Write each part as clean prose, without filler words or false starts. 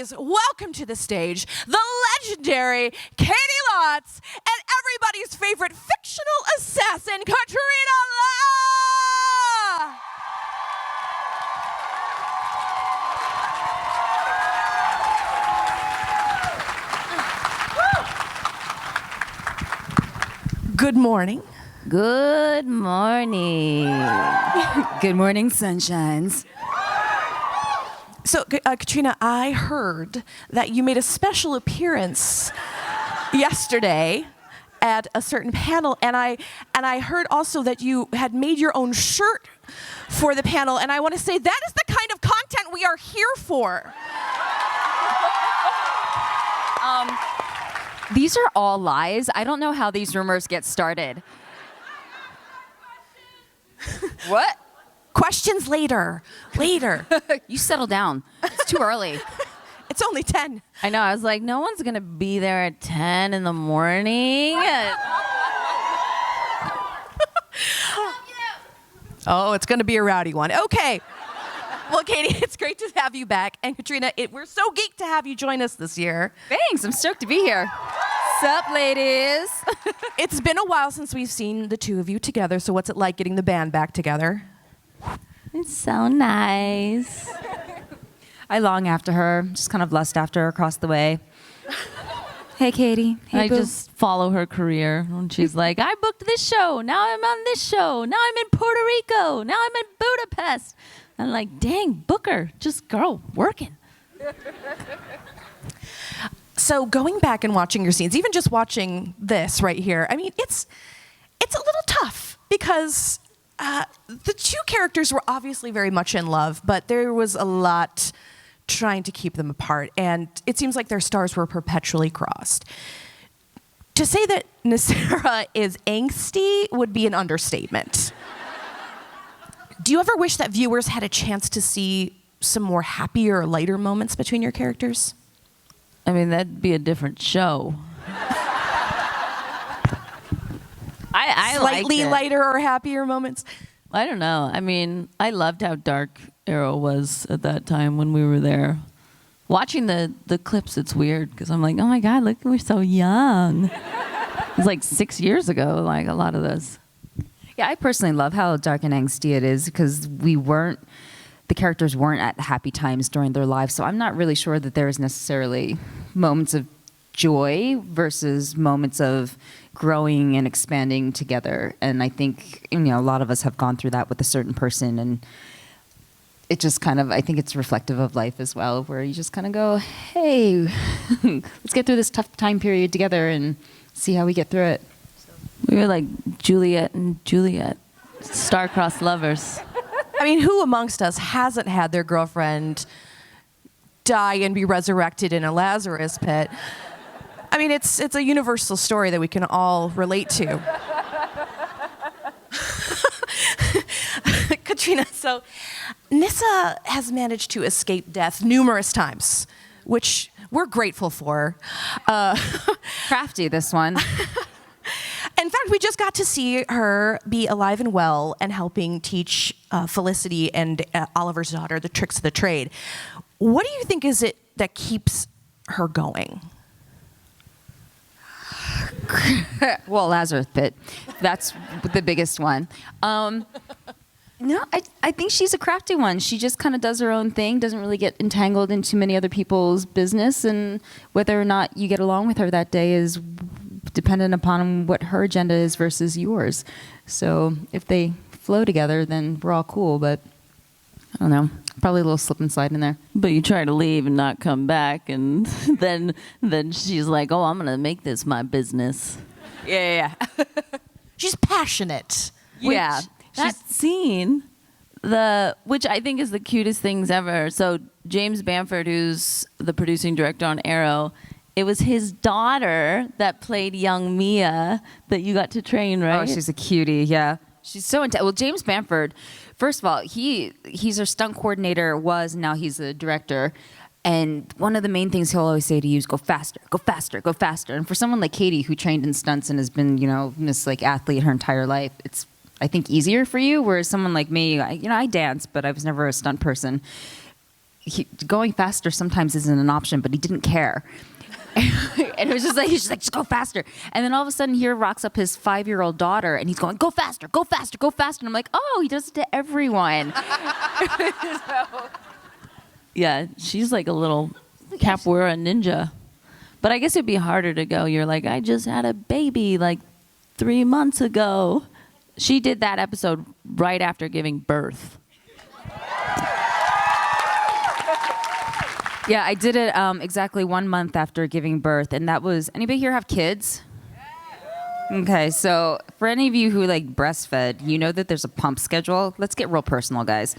please welcome to the stage the legendary Kaity Lotz and everybody's favorite fictional assassin, Katrina. Good morning. Good morning. Good morning, sunshines. So, Katrina, I heard that you made a special appearance yesterday at a certain panel, and I heard also that you had made your own shirt for the panel, and I want to say that is the kind of content we are here for. These are all lies. I don't know how these rumors get started. What? Questions later. You settle down. It's too early. It's only 10. I know. I was like, no one's going to be there at 10 in the morning. Oh, it's going to be a rowdy one. Okay. Well, Kaity, it's great to have you back. And Katrina, we're so geeked to have you join us this year. Thanks. I'm stoked to be here. Sup, ladies? It's been a while since we've seen the two of you together, so what's it like getting the band back together? It's so nice. I long after her, just kind of lust after her across the way. Hey, Kaity. Hey, I just follow her career. And she's like, I booked this show. Now I'm on this show. Now I'm in Puerto Rico. Now I'm in Budapest. I'm like, dang, book her. Just girl, working. So going back and watching your scenes, even just watching this right here, I mean, it's a little tough because the two characters were obviously very much in love, but there was a lot trying to keep them apart, and it seems like their stars were perpetually crossed. To say that Nyssara is angsty would be an understatement. Do you ever wish that viewers had a chance to see some more happier, lighter moments between your characters? I mean, that'd be a different show. I Slightly liked it. lighter or happier moments? I don't know. I mean, I loved how dark Arrow was at that time when we were there. Watching the clips, it's weird because I'm like, oh my God, look, we're so young. It's like 6 years ago, like a lot of this. Yeah, I personally love how dark and angsty it is because the characters weren't at happy times during their lives. So I'm not really sure that there is necessarily moments of joy versus moments of growing and expanding together. And I think, a lot of us have gone through that with a certain person, and it just kind of, I think it's reflective of life as well, where you just kind of go, hey, let's get through this tough time period together and see how we get through it. We were like Juliet and Juliet, star-crossed lovers. I mean, who amongst us hasn't had their girlfriend die and be resurrected in a Lazarus pit? I mean, it's a universal story that we can all relate to. Katrina, so Nyssa has managed to escape death numerous times, which we're grateful for. Crafty, this one. In fact, we just got to see her be alive and well and helping teach Felicity and Oliver's daughter the tricks of the trade. What do you think is it that keeps her going? Well, Lazarus pit. That's the biggest one. No, I think she's a crafty one. She just kind of does her own thing, doesn't really get entangled into many other people's business, and whether or not you get along with her that day is dependent upon what her agenda is versus yours. So if they flow together, then we're all cool, but I don't know. Probably a little slip and slide in there. But you try to leave and not come back, and then she's like, oh, I'm going to make this my business. Yeah. She's passionate. Yeah. That scene, which I think is the cutest things ever. So James Bamford, who's the producing director on Arrow, it was his daughter that played young Mia that you got to train, right? Oh, she's a cutie, yeah. She's so intense. Well, James Bamford, first of all, he's our stunt coordinator, now he's a director. And one of the main things he'll always say to you is go faster, go faster, go faster. And for someone like Kaity, who trained in stunts and has been, this like athlete her entire life, it's, I think, easier for you. Whereas someone like me, I dance, but I was never a stunt person. going faster sometimes isn't an option, but he didn't care. And it was just like, he's just like, just go faster. And then all of a sudden here rocks up his 5-year-old daughter and he's going, go faster, go faster, go faster. And I'm like, oh, he does it to everyone. Yeah, she's like a little capoeira ninja. But I guess it'd be harder to go. You're like, I just had a baby like 3 months ago. She did that episode right after giving birth. Yeah, I did it exactly 1 month after giving birth. And that was, anybody here have kids? Okay, so for any of you who like breastfed, you know that there's a pump schedule. Let's get real personal, guys.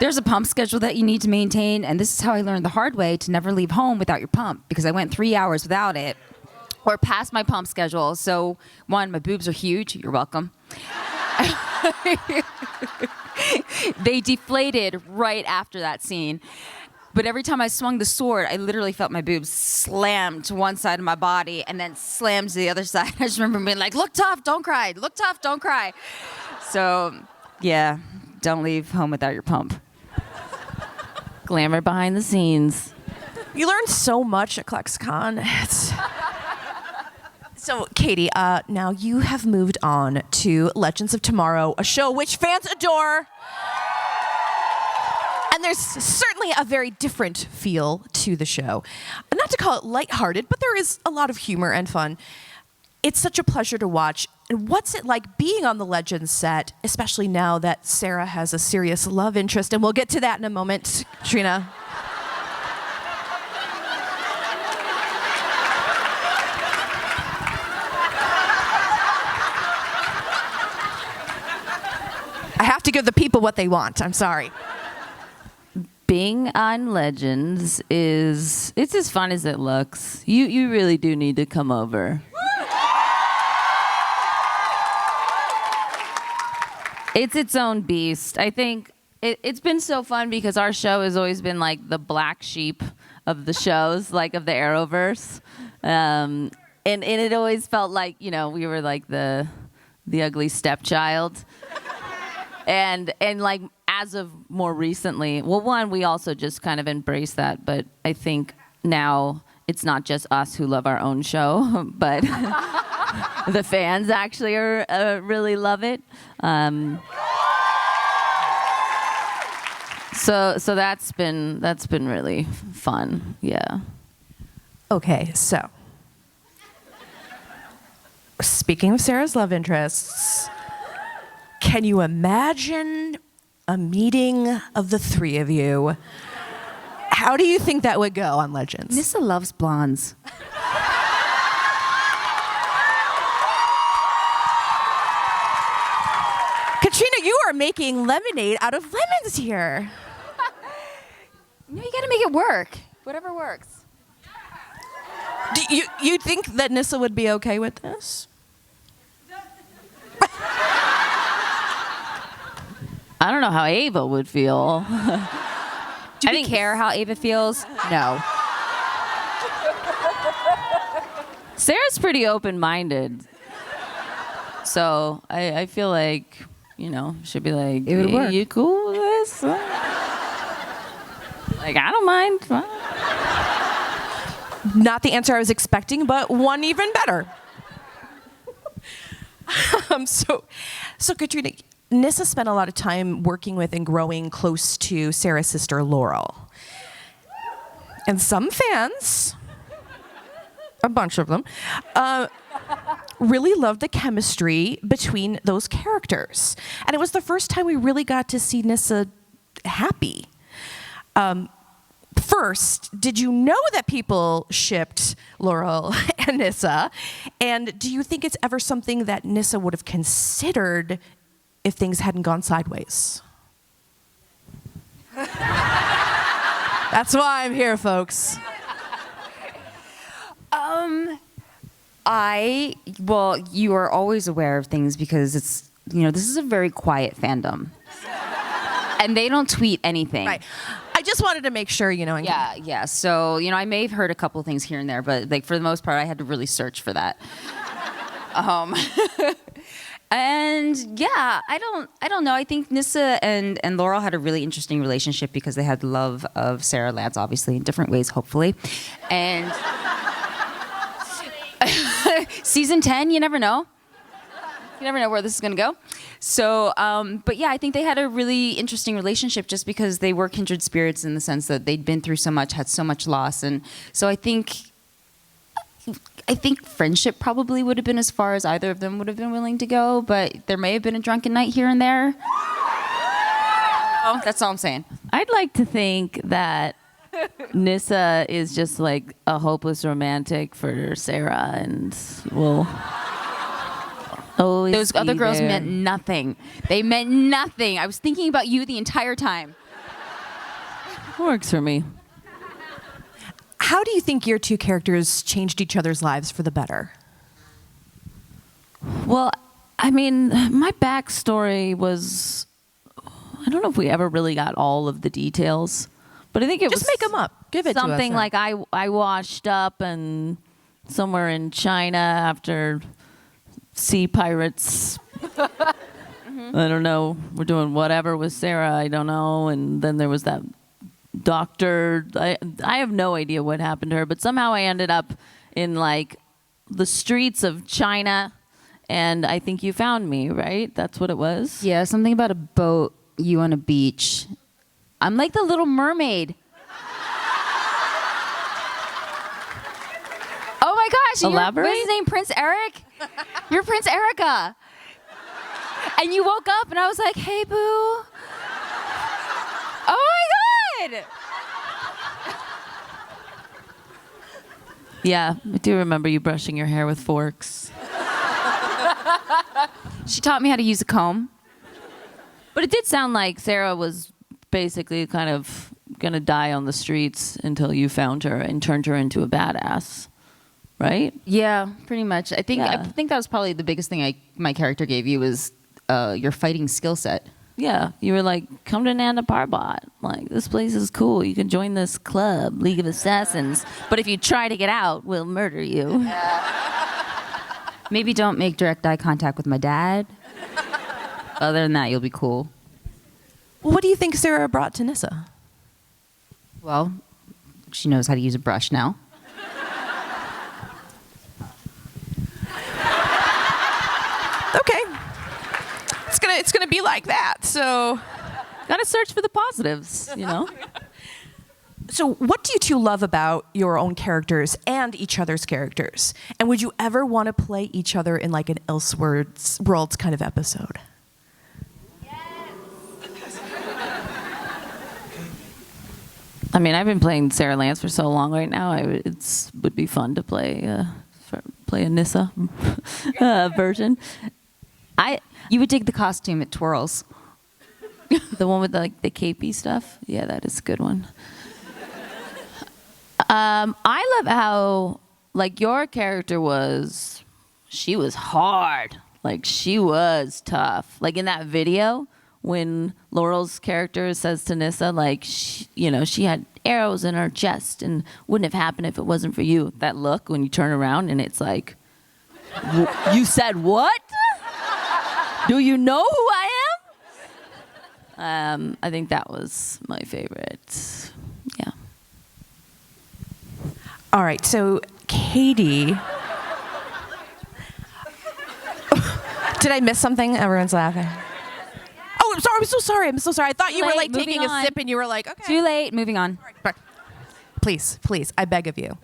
There's a pump schedule that you need to maintain, and this is how I learned the hard way to never leave home without your pump, because I went 3 hours without it, or past my pump schedule. So, one, my boobs are huge. You're welcome. They deflated right after that scene. But every time I swung the sword, I literally felt my boobs slam to one side of my body and then slam to the other side. I just remember being like, look tough, don't cry. Look tough, don't cry. So, yeah, don't leave home without your pump. Glamour behind the scenes. You learn so much at ClexaCon. So, Caity, now you have moved on to Legends of Tomorrow, a show which fans adore. And there's certainly a very different feel to the show. Not to call it lighthearted, but there is a lot of humor and fun. It's such a pleasure to watch. And what's it like being on the Legends set, especially now that Sara has a serious love interest? And we'll get to that in a moment, Katrina. I have to give the people what they want. I'm sorry. Being on Legends it's as fun as it looks. You really do need to come over. It's its own beast. I think it's been so fun because our show has always been like the black sheep of the shows, like of the Arrowverse. And it always felt like, you know, we were like the ugly stepchild. And like as of more recently, well, one, we also just kind of embraced that, but I think now it's not just us who love our own show, but the fans actually really love it. So that's been really fun. Yeah. Okay, so speaking of Sara's love interests, can you imagine a meeting of the three of you? How do you think that would go on Legends? Nyssa loves blondes. Katrina, you are making lemonade out of lemons here. No, you gotta make it work. Whatever works. Do you think that Nyssa would be okay with this? I don't know how Ava would feel. Do you care how Ava feels? No. Sarah's pretty open-minded. So I feel like, you know, she'd be like, it would work. You cool with this? Like, I don't mind. Not the answer I was expecting, but one even better. So Katrina, Nyssa spent a lot of time working with and growing close to Sara's sister Laurel. And some fans, a bunch of them, really loved the chemistry between those characters. And it was the first time we really got to see Nyssa happy. First, did you know that people shipped Laurel and Nyssa? And do you think it's ever something that Nyssa would have considered if things hadn't gone sideways? That's why I'm here, folks. Well, you are always aware of things because it's, you know, this is a very quiet fandom. And they don't tweet anything. Right. I just wanted to make sure, you know. Yeah. So, you know, I may have heard a couple of things here and there, but like for the most part, I had to really search for that. And yeah, I don't know. I think Nyssa and Laurel had a really interesting relationship because they had love of Sarah Lance, obviously, in different ways, hopefully. And season 10, you never know. You never know where this is going to go. So, but yeah, I think they had a really interesting relationship just because they were kindred spirits in the sense that they'd been through so much, had so much loss. And so I think friendship probably would have been as far as either of them would have been willing to go, but there may have been a drunken night here and there. Oh, that's all I'm saying. I'd like to think that Nyssa is just like a hopeless romantic for Sarah, and will always Those other be girls there. meant nothing. They meant nothing. I was thinking about you the entire time. Works for me. How do you think your two characters changed each other's lives for the better? Well, I mean, my backstory was, I don't know if we ever really got all of the details, but I think it Just was make them up. Give it to us. something like I washed up and somewhere in China after sea pirates. I don't know. We're doing whatever with Sarah. I don't know. And then there was that doctor. I have no idea what happened to her, but somehow I ended up in like the streets of China, and I think you found me, right? That's what it was. Yeah, something about a boat, you on a beach. I'm like the Little Mermaid. Oh my gosh. Elaborate? What's his name? Prince Eric? You're Prince Erica. And you woke up and I was like, hey, boo. Oh my God. Yeah, I do remember you brushing your hair with forks. She taught me how to use a comb. But it did sound like Sarah was basically kind of going to die on the streets until you found her and turned her into a badass, right? Yeah, pretty much. I think Yeah. I think that was probably the biggest thing my character gave you was your fighting skill set. Yeah, you were like, come to Nanda Parbat. Like, this place is cool. You can join this club, League of Assassins. But if you try to get out, we'll murder you. Maybe don't make direct eye contact with my dad. Other than that, you'll be cool. What do you think Sarah brought to Nyssa? Well, she knows how to use a brush now. Okay. It's gonna be like that. So Gotta search for the positives, you know? So what do you two love about your own characters and each other's characters? And would you ever want to play each other in like an Elseworlds kind of episode? I mean, I've been playing Sarah Lance for so long right now. It would be fun to play a Nyssa version. You would dig the costume, it twirls. The one with the capey stuff. Yeah, that is a good one. I love how like your character was. She was hard. Like she was tough. Like in that video when Laurel's character says to Nyssa, like, she had arrows in her chest and wouldn't have happened if it wasn't for you. That look when you turn around and it's like, you said what? Do you know who I am? I think that was my favorite. Yeah. All right, so Katie. Did I miss something? Everyone's laughing. Oh, I'm sorry. I'm so sorry. I thought you were like Moving taking a on. sip and you were like, okay. Too late, moving on. All right. Please, I beg of you.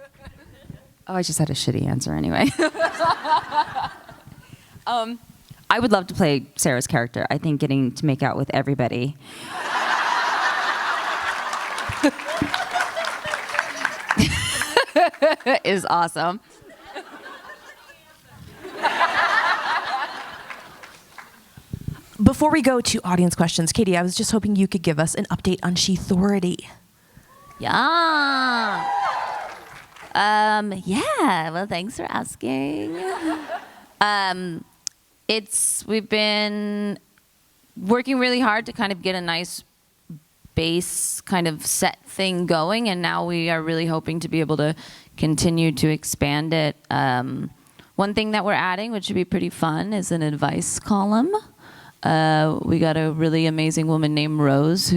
Oh, I just had a shitty answer anyway. I would love to play Sarah's character. I think getting to make out with everybody. is awesome. Before we go to audience questions, Katie, I was just hoping you could give us an update on She Authority. Yeah. Yeah. Well, thanks for asking. We've been working really hard to kind of get a nice base kind of set thing going, and now we are really hoping to be able to continue to expand it. One thing that we're adding, which should be pretty fun, is an advice column. We got a really amazing woman named Rose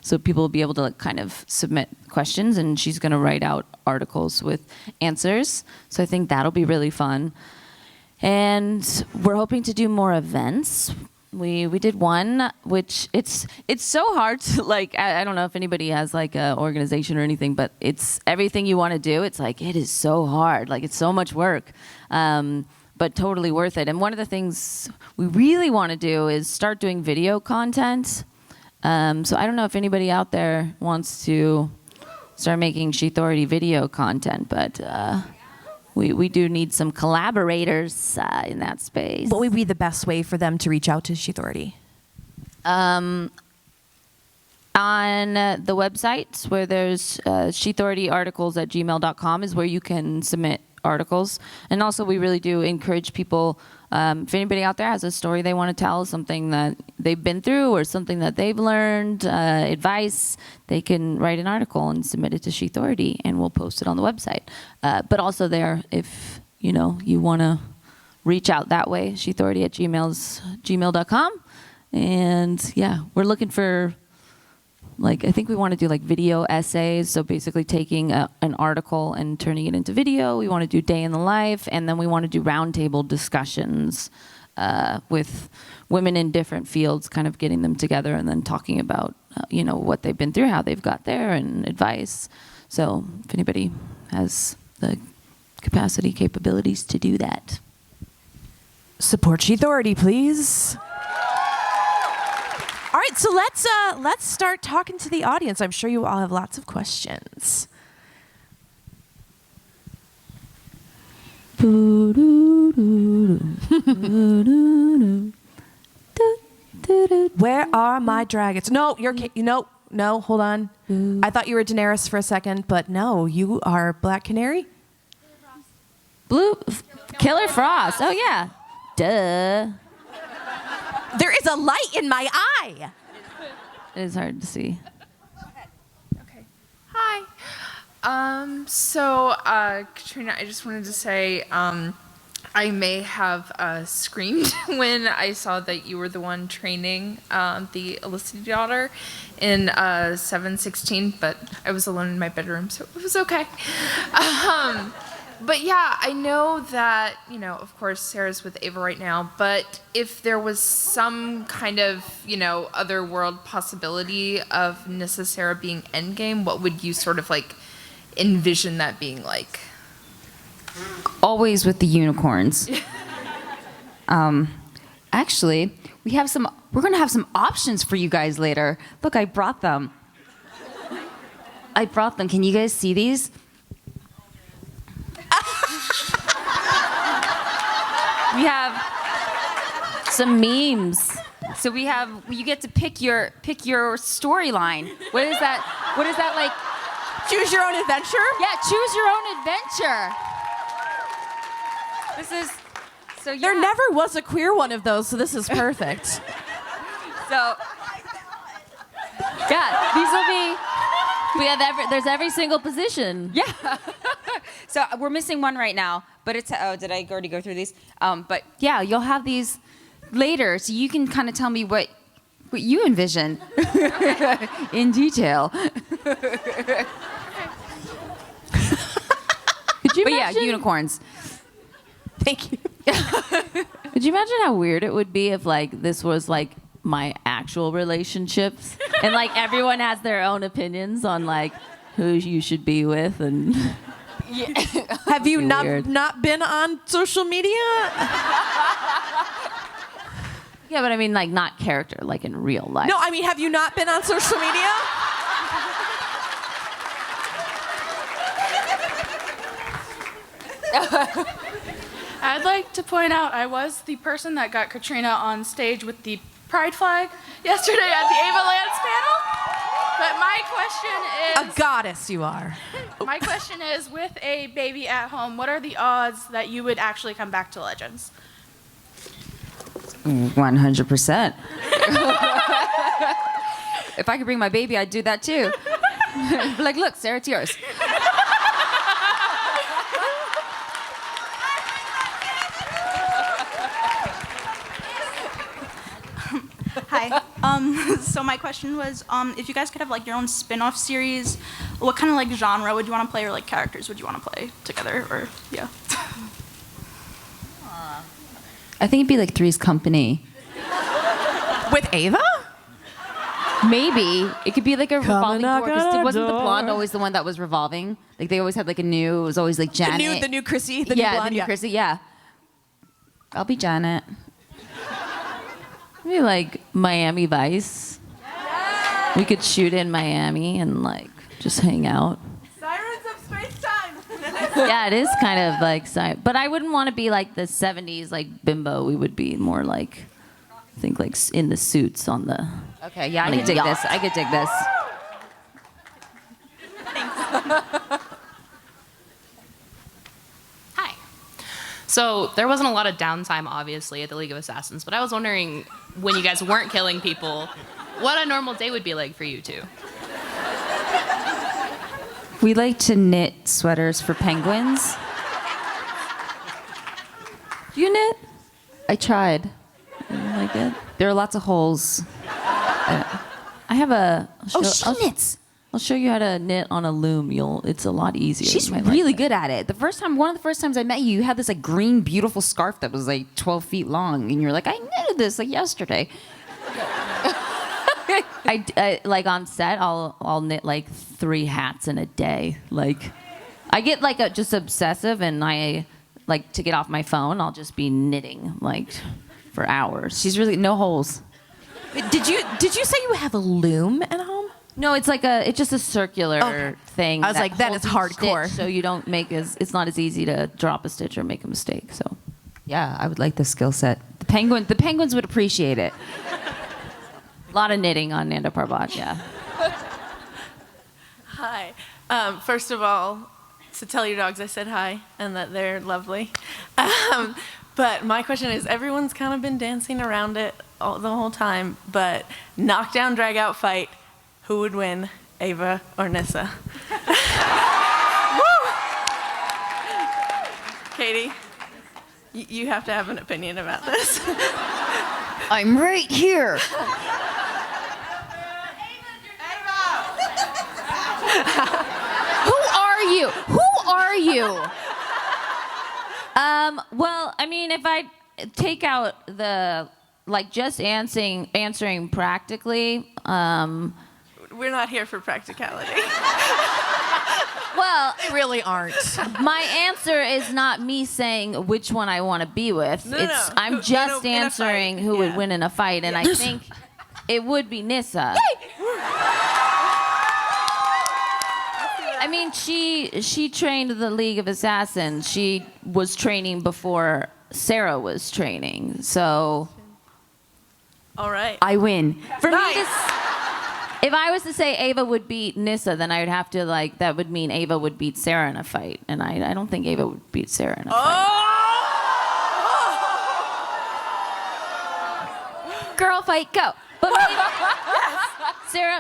so people will be able to like, kind of submit questions, and she's gonna write out articles with answers. So I think that'll be really fun. And we're hoping to do more events. We did one, which it's so hard to like, I don't know if anybody has like an organization or anything, but it's everything you want to do. It's like, it is so hard. Like it's so much work. But totally worth it. And one of the things we really want to do is start doing video content. So I don't know if anybody out there wants to start making She Authority video content, but we do need some collaborators in that space. What would be the best way for them to reach out to She Authority? On the website where there's sheauthorityarticles@gmail.com is where you can submit articles. And also we really do encourage people, if anybody out there has a story they want to tell, something that they've been through or something that they've learned, advice, they can write an article and submit it to She Authority, and we'll post it on the website. But also there, if you want to reach out that way, sheauthority@gmail.com. And yeah, we're looking for, like, I think we want to do like video essays. So basically taking an article and turning it into video. We want to do day in the life. And then we want to do roundtable discussions with women in different fields, kind of getting them together and then talking about, what they've been through, how they've got there, and advice. So if anybody has the capacity, capabilities to do that. Support She Authority, please. All right, so let's start talking to the audience. I'm sure you all have lots of questions. Where are my dragons? No, no, hold on. I thought you were Daenerys for a second, but no, you are Black Canary? Killer Frost. Oh yeah. Duh. There is a light in my eye. It is hard to see. Okay. Hi. Katrina, I just wanted to say I may have screamed when I saw that you were the one training the Illicity daughter in 716, but I was alone in my bedroom, so it was okay. But yeah, I know that, of course, Sarah's with Ava right now, but if there was some kind of, other world possibility of Nyssa Sarah being endgame, what would you sort of like envision that being like? Always with the unicorns. Actually, we're gonna have some options for you guys later. Look, I brought them. Can you guys see these? We have Some memes. So you get to pick your storyline. What is that like? Choose your own adventure? Yeah, choose your own adventure. There never was a queer one of those, so this is perfect. So Yeah, these will be. There's every single position. yeah. So we're missing one right now, but it's did I already go through these? But yeah, you'll have these later, so you can kind of tell me what you envision in detail. Could you But yeah, imagine? unicorns. Thank you. Could you imagine how weird it would be if like this was like my actual relationships and like everyone has their own opinions on like who you should be with and Have you weird. not been on social media? yeah, but I mean like not character, like in real life. No, I mean, have you not been on social media? I'd like to point out I was the person that got Katrina on stage with the pride flag yesterday at the Ava Lance panel. But my question A is, goddess you are. my question is, with a baby at home, what are the odds that you would actually come back to Legends? 100%. If I could bring my baby, I'd do that too. Like, look, Sarah, it's yours. Hi. So my question was, if you guys could have like your own spin-off series, what kind of like genre would you want to play, or like characters would you want to play together, or yeah? I think it'd be like Three's Company. With Ava? Maybe. It could be like a revolving door. knock on Because our wasn't the door. blonde always the one that was revolving? Like they always had like a new, it was always like Janet. The new Chrissy, the new yeah, blonde. the new Chrissy, yeah. I'll be Janet. Maybe like Miami Vice. We could shoot in Miami and like just hang out. Sirens of space time. Yeah, it is kind of like, but I wouldn't want to be like the 70s like bimbo. We would be more like, I think like in the suits on the. Okay, yeah, I On a could dig yacht. this. I could dig this. Hi. So there wasn't a lot of downtime, obviously, at the League of Assassins, but I was wondering, when you guys weren't killing people, what a normal day would be like for you two. We like to knit sweaters for penguins. You knit? I tried. You like it? There are lots of holes. I have a. She knits. I'll show you how to knit on a loom. It's a lot easier. She's You might like really that. good at it. One of the first times I met you, you had this like green, beautiful scarf that was like 12 feet long, and you're like, I knitted this like yesterday. I like on set. I'll knit like 3 hats in a day. Like, I get like just obsessive, and I like to get off my phone. I'll just be knitting like for hours. She's really no holes. Did you say you have a loom at home? No, it's just a circular thing. I was like, that is holds each hardcore. stitch, so you don't make it's not as easy to drop a stitch or make a mistake. So Yeah, I would like the skill set. The penguins would appreciate it. a lot of knitting on Nanda Parbat. Yeah. Hi. First of all, to tell your dogs I said hi and that they're lovely. But my question is, everyone's kind of been dancing around it the whole time, but knockdown, drag out fight, who would win, Ava or Nyssa? Woo! Katie, you have to have an opinion about this. I'm right here. Who are you? Who are you? Well, I mean, if I take out the like just answering practically, We're not here for practicality. well, They really aren't. my answer is not me saying which one I want to be with. No. I'm Who- just in a answering fight, who would yeah. win in a fight, and I think it would be Nyssa. I mean, she trained the League of Assassins. She was training before Sarah was training. So All right. I win. for me to, if I was to say Ava would beat Nyssa, then I would have to that would mean Ava would beat Sarah in a fight, and I don't think Ava would beat Sarah in a fight. Girl fight, go. But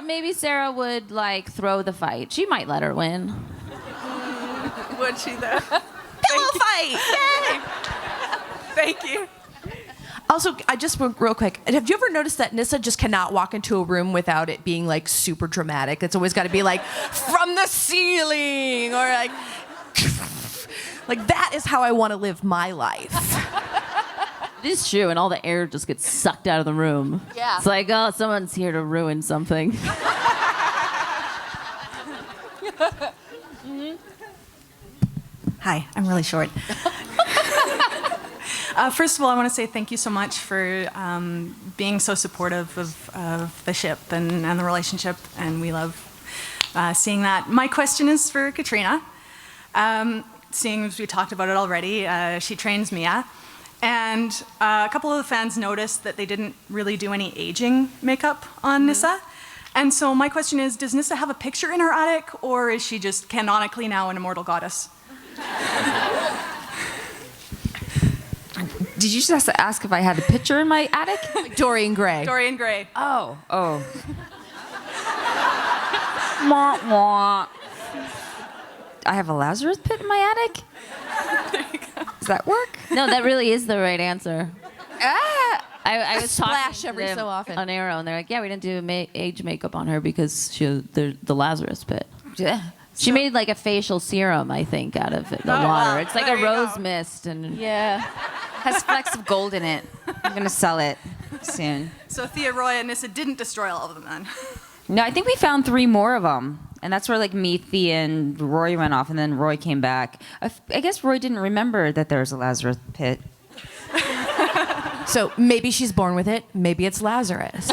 maybe Sarah would throw the fight. She might let her win. Would she though? Pillow fight! Yay! Thank you. Also, I just real quick. Have you ever noticed that Nyssa just cannot walk into a room without it being like super dramatic? It's always got to be like from the ceiling or like that is how I want to live my life. It is true, and all the air just gets sucked out of the room. Yeah. It's like, oh, someone's here to ruin something. Hi, I'm really short. First of all, I want to say thank you so much for being so supportive of the ship and the relationship, and we love seeing that. My question is for Katrina. Seeing as we talked about it already, she trains Mia, and a couple of the fans noticed that they didn't really do any aging makeup on Nyssa. And so my question is, does Nyssa have a picture in her attic, or is she just canonically now an immortal goddess? Did you just ask if I had a picture in my attic? Like Dorian Gray. Dorian Gray. Oh. Mwah, mwah. I have a Lazarus pit in my attic? Does that work? No, that really is the right answer. Ah, I was Splash talking every to them so often. on Arrow, and they're like, "Yeah, we didn't do age makeup on her because the Lazarus pit." Yeah. She made like a facial serum, I think, out of it, the water. It's like a rose mist, and Has flecks of gold in it. I'm gonna sell it soon. So Thea, Roy, and Nyssa didn't destroy all of them then. No, I think we found 3 more of them. And that's where like me, Thea, and Roy went off, and then Roy came back. I guess Roy didn't remember that there was a Lazarus pit. So maybe she's born with it. Maybe it's Lazarus.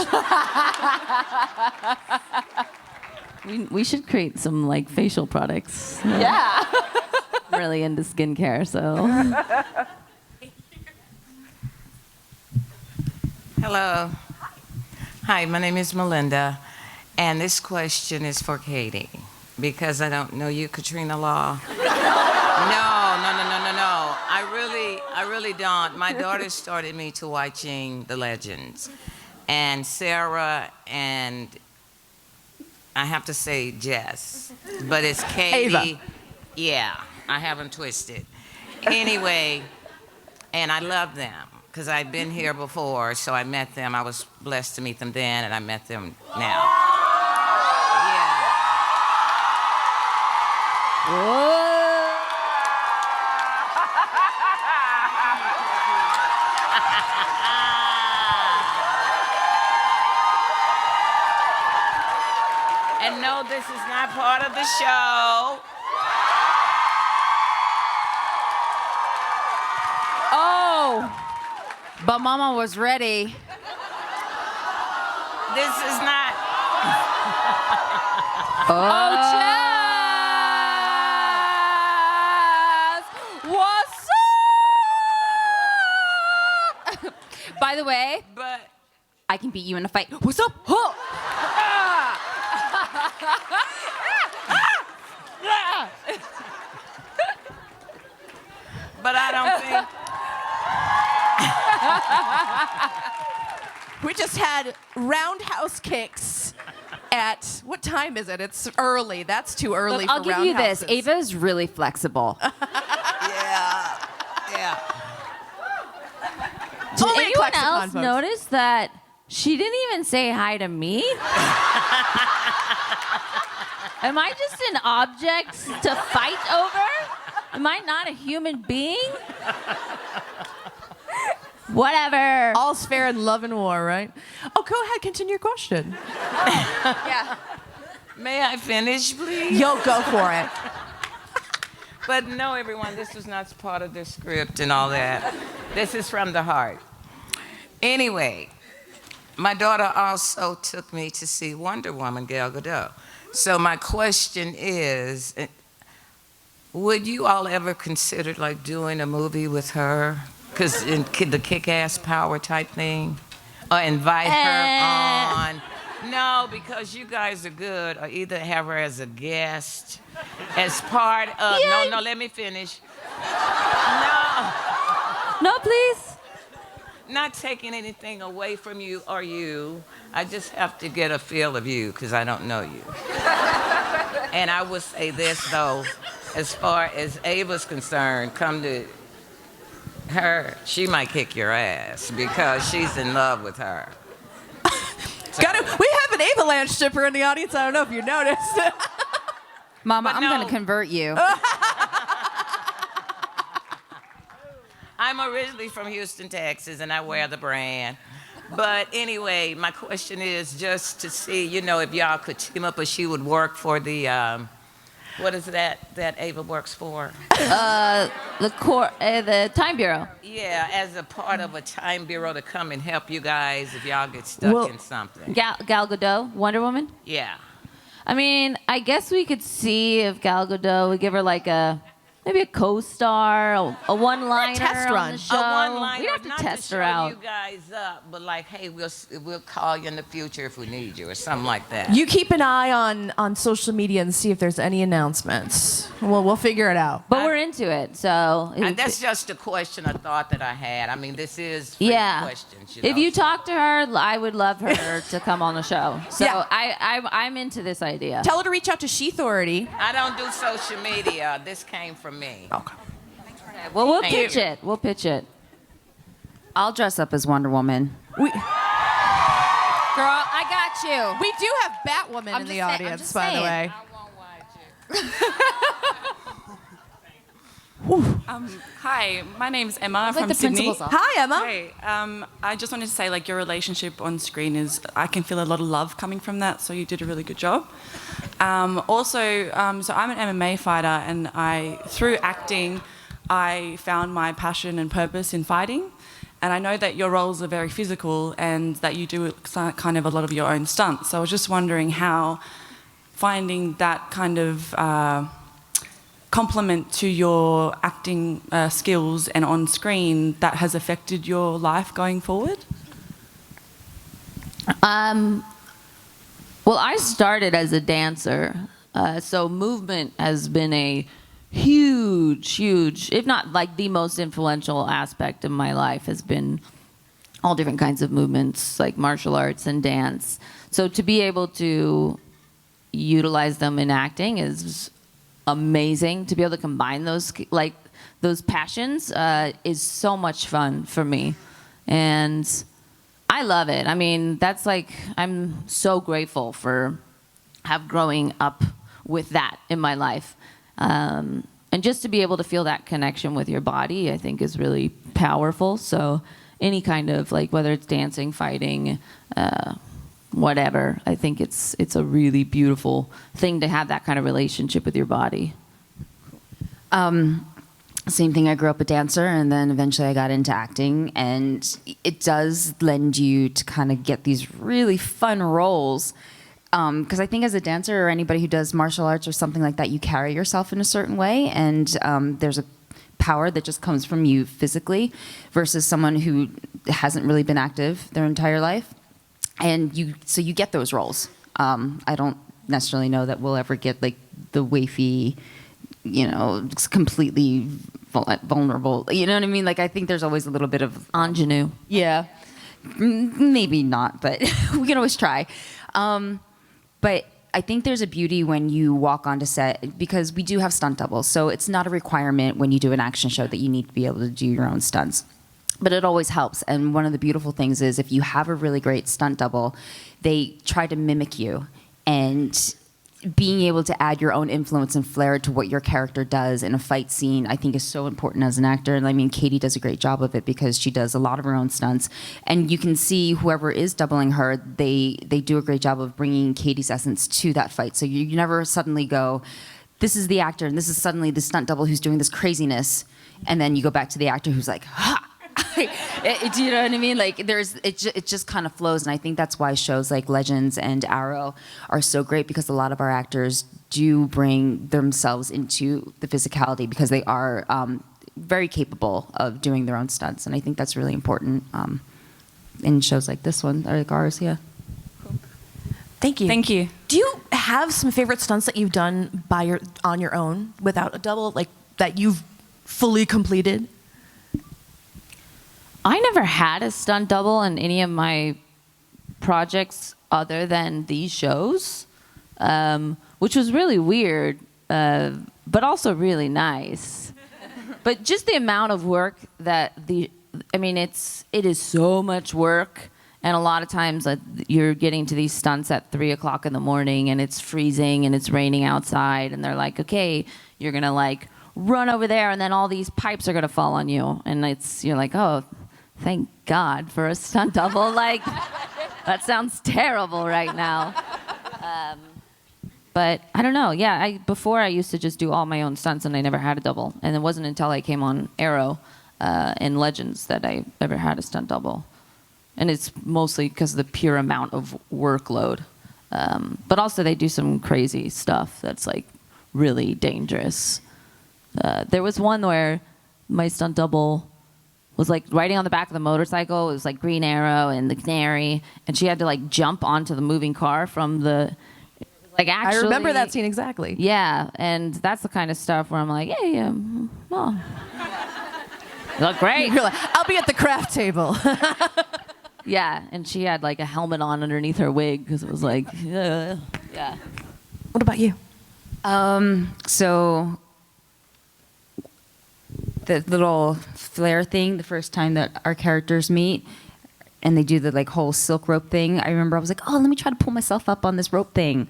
we should create some like facial products. Yeah. I'm really into skincare, so. Hello. Hi, my name is Melinda, and this question is for Caity, because I don't know you, Katrina Law. No. I really don't. My daughter started me to watching The Legends, and Sara and I have to say Jess, but it's Caity. Ava. Yeah, I haven't twisted. Anyway, and I love them because I've been here before, so I met them. I was blessed to meet them then, and I met them now. Yeah. And no, this is not part of the show. Oh, but Mama was ready. This is not. Oh, Jess! What's up? By the way, But I can beat you in a fight. What's up? Huh? but I don't think. We just had roundhouse kicks at, what time is it? It's early. That's too early Look, for I'll give you this. roundhouses. Ava is really flexible. Yeah. Did Only anyone ClexaCon else folks. notice that she didn't even say hi to me? Am I just an object to fight over? Am I not a human being? Whatever. All's fair in love and war, right? Oh, go ahead. Continue your question. Yeah. May I finish, please? Yo, go for it. But no, everyone, this was not part of the script and all that. This is from the heart. Anyway, my daughter also took me to see Wonder Woman, Gal Gadot. So my question is, would you all ever consider like doing a movie with her? Because in the kick-ass power type thing? Or invite her on? No, because you guys are good. Or either have her as a guest, as part of... Yeah. No, let me finish. No, please. Not taking anything away from you or you. I just have to get a feel of you because I don't know you. And I would say this, though. As far as Ava's concerned, come to her, she might kick your ass because she's in love with her. So, We have an avalanche shipper in the audience. I don't know if you noticed. Mama, But I'm no. going to convert you. I'm originally from Houston, Texas, and I wear the brand. But anyway, my question is just to see, if y'all could team up, or she would work for the, what is that Ava works for? The Time Bureau. Yeah, as a part of a time bureau to come and help you guys if y'all get stuck in something. Gal Gadot, Wonder Woman. Yeah. I mean, I guess we could see if Gal Gadot would give her like maybe a co-star, a one-liner test on run. the show. A one-liner, We'd have to not test to her show out. you guys up, but like, hey, we'll call you in the future if we need you or something like that. You keep an eye on social media and see if there's any announcements. We'll figure it out. But we're into it, so. And that's just a question, a thought that I had. I mean, this is free questions. If you talk to her, I would love her to come on the show. So Yeah. I'm into this idea. Tell her to reach out to She Authority. I don't do social media. This came from me. Okay. Well, we'll Thank pitch you. it. We'll pitch it. I'll dress up as Wonder Woman. We Girl, I got you. we do have Batwoman in the audience, by the way. Hi, my name's Emma Like from the Sydney. principal's office. Hi, Emma. Hey, I just wanted to say, like, your relationship on screen is, I can feel a lot of love coming from that, so you did a really good job. So I'm an MMA fighter, and through acting, I found my passion and purpose in fighting. And I know that your roles are very physical and that you do kind of a lot of your own stunts. So I was just wondering how finding that kind of complement to your acting skills and on screen that has affected your life going forward? Well, I started as a dancer, so movement has been a huge, if not like the most influential aspect of my life, has been all different kinds of movements, like martial arts and dance. So to be able to utilize them in acting is amazing. To be able to combine those passions is so much fun for me, and I love it. I mean, that's like, I'm so grateful for growing up with that in my life. And just to be able to feel that connection with your body, I think, is really powerful. So any kind of, like, whether it's dancing, fighting, whatever, I think it's a really beautiful thing to have that kind of relationship with your body. Same thing, I grew up a dancer, and then eventually I got into acting, and it does lend you to kind of get these really fun roles. Because I think as a dancer or anybody who does martial arts or something like that, you carry yourself in a certain way, and there's a power that just comes from you physically versus someone who hasn't really been active their entire life. And you get those roles. I don't necessarily know that we'll ever get like the wafy, completely vulnerable. You know what I mean? Like, I think there's always a little bit of ingenue. Yeah, maybe not, but we can always try. But I think there's a beauty when you walk onto set, because we do have stunt doubles, so it's not a requirement when you do an action show that you need to be able to do your own stunts. But it always helps. And one of the beautiful things is if you have a really great stunt double, they try to mimic you. And being able to add your own influence and flair to what your character does in a fight scene, I think, is so important as an actor. And I mean, Caity does a great job of it because she does a lot of her own stunts. And you can see whoever is doubling her, they do a great job of bringing Caity's essence to that fight. So you never suddenly go, this is the actor, and this is suddenly the stunt double who's doing this craziness. And then you go back to the actor who's like, ha! Do you know what I mean? Like, it just kind of flows, and I think that's why shows like Legends and Arrow are so great, because a lot of our actors do bring themselves into the physicality because they are very capable of doing their own stunts, and I think that's really important in shows like this one, or like ours. Yeah. Thank you. Thank you. Do you have some favorite stunts that you've done on your own without a double, like that you've fully completed? I never had a stunt double in any of my projects other than these shows, which was really weird, but also really nice. But just the amount of work that it is so much work. And a lot of times you're getting to these stunts at 3 o'clock in the morning, and it's freezing and it's raining outside, and they're like, okay, you're gonna like run over there, and then all these pipes are gonna fall on you. And you're like, oh, thank God for a stunt double. Like, that sounds terrible right now. But I don't know. Yeah, before I used to just do all my own stunts, and I never had a double. And it wasn't until I came on Arrow and Legends that I ever had a stunt double. And it's mostly because of the pure amount of workload. But also they do some crazy stuff that's like really dangerous. There was one where my stunt double was like riding on the back of the motorcycle. It was like Green Arrow and the Canary, and she had to like jump onto the moving car from the, like, actually. I remember that scene exactly. Yeah, and that's the kind of stuff where I'm like, hey, well, you look great. You're like, I'll be at the craft table. Yeah, and she had like a helmet on underneath her wig because it was like, yeah. What about you? So the little flare thing the first time that our characters meet, and they do the like whole silk rope thing. I remember I was like, oh, let me try to pull myself up on this rope thing,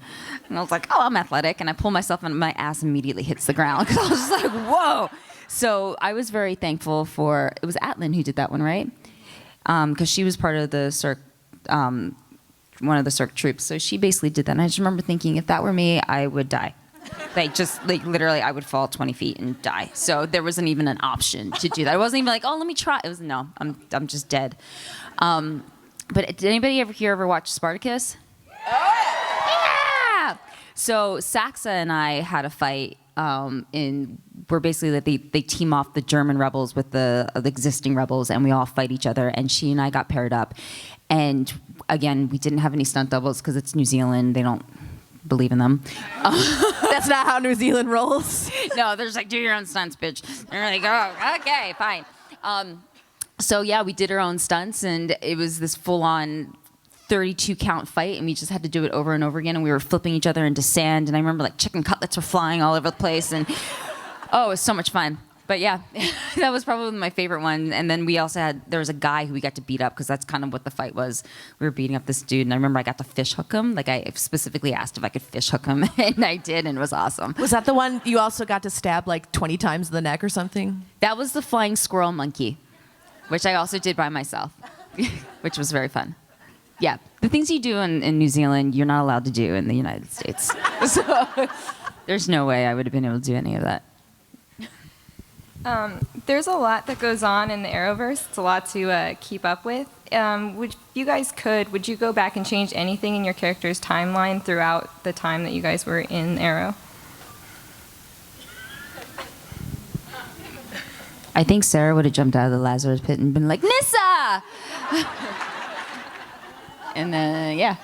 and I was like, oh, I'm athletic, and I pull myself and my ass immediately hits the ground because I was just like, whoa. So I was very thankful for, it was Atlin who did that one, right? Because she was part of the Cirque, one of the Cirque troops. So she basically did that. And I just remember thinking, if that were me, I would die. Like literally, I would fall 20 feet and die. So there wasn't even an option to do that. I wasn't even like, oh, let me try. It was, no, I'm just dead. But did anybody ever watch Spartacus? Yeah! So Saxa and I had a fight where basically they team off the German rebels with the existing rebels, and we all fight each other, and she and I got paired up. And again, we didn't have any stunt doubles because it's New Zealand. They don't believe in them. That's not how New Zealand rolls. No, they're just like, do your own stunts, bitch. And we're like, oh, okay, fine. So yeah, we did our own stunts, and it was this full-on 32 count fight, and we just had to do it over and over again, and we were flipping each other into sand, and I remember like chicken cutlets were flying all over the place, and oh, it was so much fun. But yeah, that was probably my favorite one. And then we also there was a guy who we got to beat up, because that's kind of what the fight was. We were beating up this dude, and I remember I got to fish hook him. Like, I specifically asked if I could fish hook him, and I did, and it was awesome. Was that the one you also got to stab like 20 times in the neck or something? That was the flying squirrel monkey, which I also did by myself, which was very fun. Yeah, the things you do in New Zealand, you're not allowed to do in the United States. So there's no way I would have been able to do any of that. There's a lot that goes on in the Arrowverse. It's a lot to keep up with. If you guys would you go back and change anything in your character's timeline throughout the time that you guys were in Arrow? I think Sarah would have jumped out of the Lazarus pit and been like, Nyssa! And then, yeah.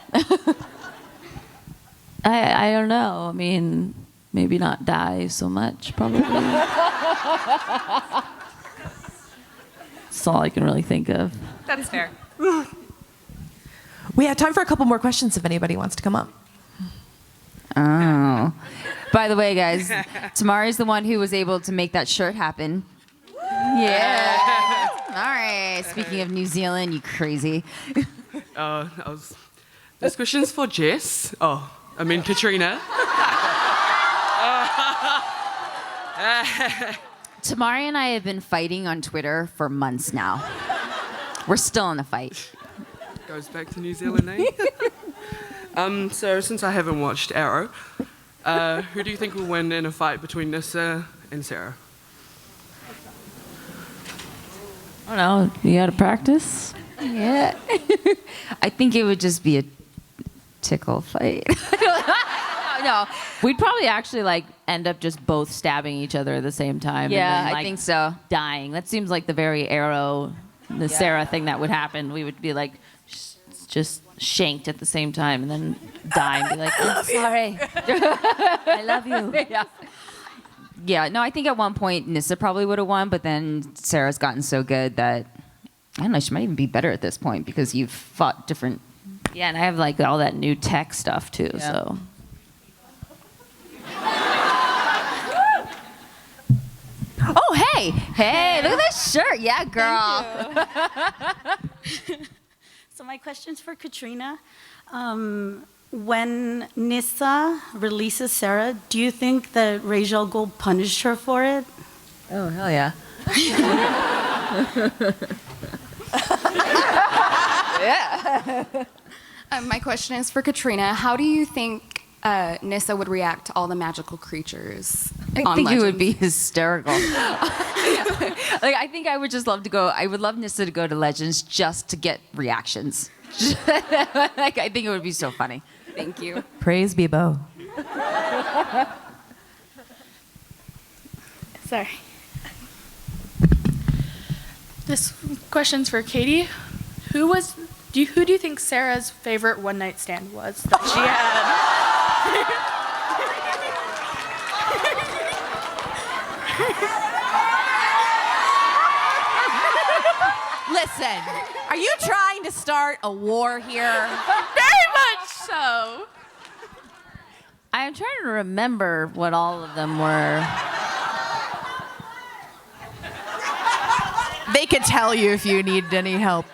I don't know. I mean, maybe not die so much, probably. That's all I can really think of. That's fair. We have time for a couple more questions if anybody wants to come up. Oh. By the way, guys, Tamari's the one who was able to make that shirt happen. Yeah. All right. Speaking of New Zealand, you crazy. This question's for Jess. Katrina. Tamari and I have been fighting on Twitter for months now. We're still in a fight. Goes back to New Zealand, eh? So since I haven't watched Arrow, who do you think will win in a fight between Nyssa and Sara? I don't know. You got to practice? Yeah. I think it would just be a tickle fight. No, we'd probably actually like end up just both stabbing each other at the same time. Yeah, and then, I think so. Dying. That seems like the very Arrow, Sara thing that would happen. We would be like just shanked at the same time and then die and be like, I'm sorry. I love you. Yeah. Yeah, no, I think at one point Nyssa probably would have won, but then Sarah's gotten so good that, I don't know, she might even be better at this point because you've fought different. Yeah, and I have like all that new tech stuff too, so. Oh, hey, look at this shirt. Yeah, girl. So my question's for Katrina. When Nyssa releases Sara, do you think that Rachel Gold punished her for it? Oh, hell yeah. Yeah. My question is for Katrina. How do you think Nyssa would react to all the magical creatures I on think Legends? it would be hysterical. Like, I think I would just love to go. I would love Nyssa to go to Legends just to get reactions. Like, I think it would be so funny. Thank you. Praise be Bo. Sorry. This question's for Caity. Who do you think Sarah's favorite one-night stand was that she had? Listen, are you trying to start a war here? Very much so. I'm trying to remember what all of them were. They could tell you if you need any help.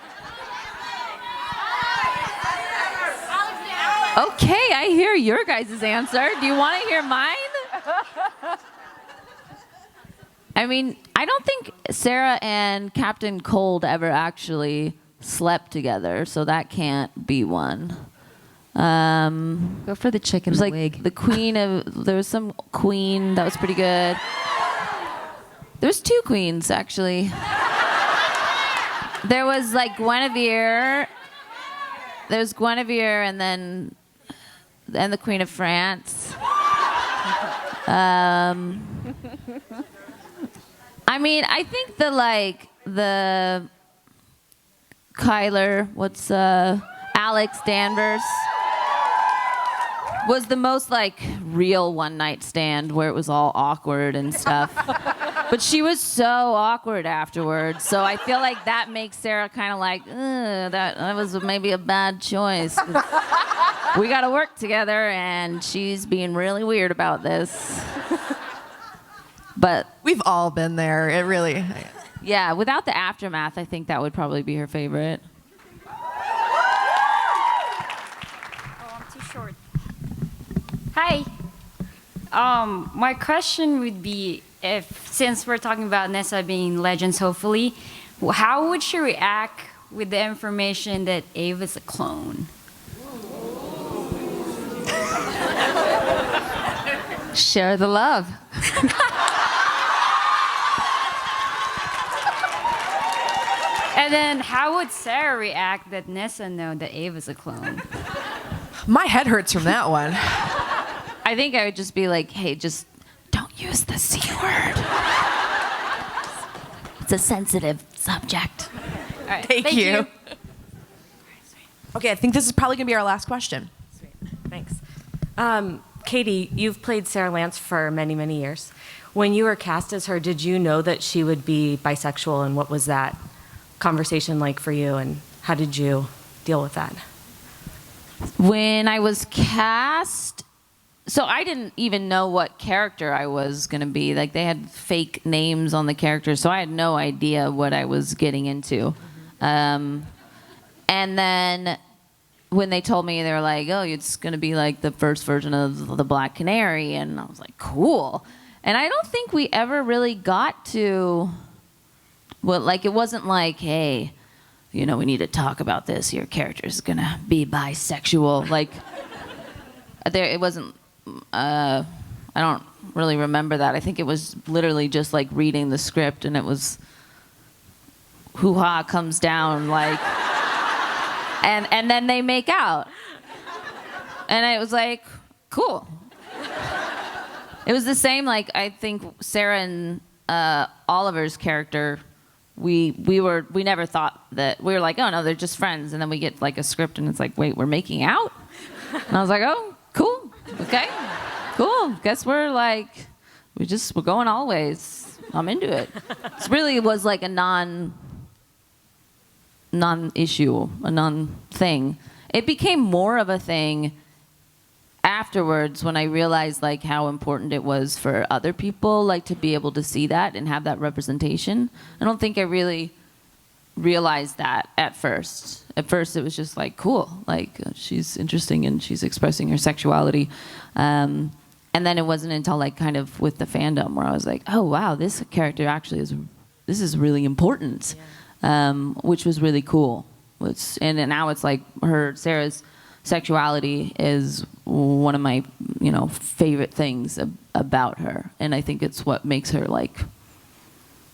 Okay, I hear your guys' answer. Do you want to hear mine? I mean, I don't think Sara and Captain Cold ever actually slept together, so that can't be one. Go for the chicken It was like wig. the queen of. There was some queen that was pretty good. There was 2 queens actually. There was like Guinevere. There was Guinevere and then the Queen of France. I mean, I think the Alex Danvers was the most like real one night stand where it was all awkward and stuff. But she was so awkward afterwards, so I feel like that makes Sara kind of like, that was maybe a bad choice. We got to work together, and she's being really weird about this. But we've all been there. It really. Yeah, without the aftermath, I think that would probably be her favorite. I'm too short. Hi. My question would be, since we're talking about Nyssa being legends, hopefully, how would she react with the information that Ava's a clone? Share the love. And then how would Sara react that Nyssa know that Ava's a clone? My head hurts from that one. I think I would just be like, hey, just don't use the C word. It's a sensitive subject. All right, thank you. Okay, I think this is probably going to be our last question. Thanks. Caity, you've played Sarah Lance for many, many years. When you were cast as her, did you know that she would be bisexual, and what was that conversation like for you, and how did you deal with that? When I was cast, so I didn't even know what character I was going to be. Like, they had fake names on the characters, so I had no idea what I was getting into. And then when they told me, they were like, oh, it's going to be like the first version of the Black Canary, and I was like, cool. And I don't think we ever really got to, well, like, it wasn't like, hey, you know, we need to talk about this. Your character is going to be bisexual. Like, it wasn't, I don't really remember that. I think it was literally just like reading the script, and it was hoo-ha comes down, like, and then they make out. And it was like, cool. It was the same, like, I think Sara and Oliver's character, we never thought that, we were like, oh no, they're just friends, and then we get like a script and it's like, wait, we're making out? And I was like, oh, cool, okay, cool. Guess we're like, we're going always. I'm into it. It really was like a non-issue, a non-thing. It became more of a thing afterwards when I realized like how important it was for other people, like, to be able to see that and have that representation. I don't think I really realized that at first. At first it was just like, cool, like, she's interesting and she's expressing her sexuality. And then it wasn't until like kind of with the fandom where I was like, oh wow, this character actually this is really important, which was really cool. And now it's like Sarah's sexuality is one of my, favorite things about her, and I think it's what makes her like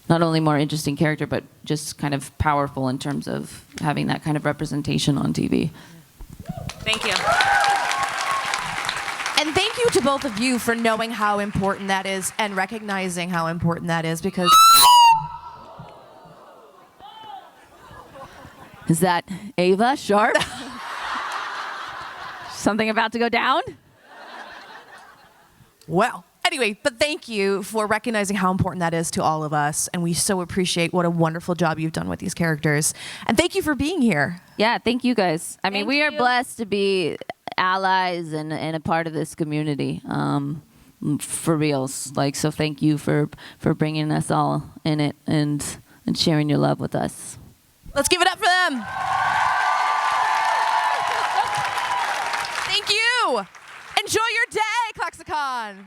not only more interesting character, but just kind of powerful in terms of having that kind of representation on TV. Thank you. And thank you to both of you for knowing how important that is and recognizing how important that is, because... Is that Ava Sharp? Something about to go down? Well, anyway, but thank you for recognizing how important that is to all of us, and we so appreciate what a wonderful job you've done with these characters. And thank you for being here. Yeah, thank you guys. I mean, we are blessed to be allies and a part of this community, for reals. Like, so thank you for bringing us all in it, and and sharing your love with us. Let's give it up for them. Thank you. Enjoy your day, ClexaCon.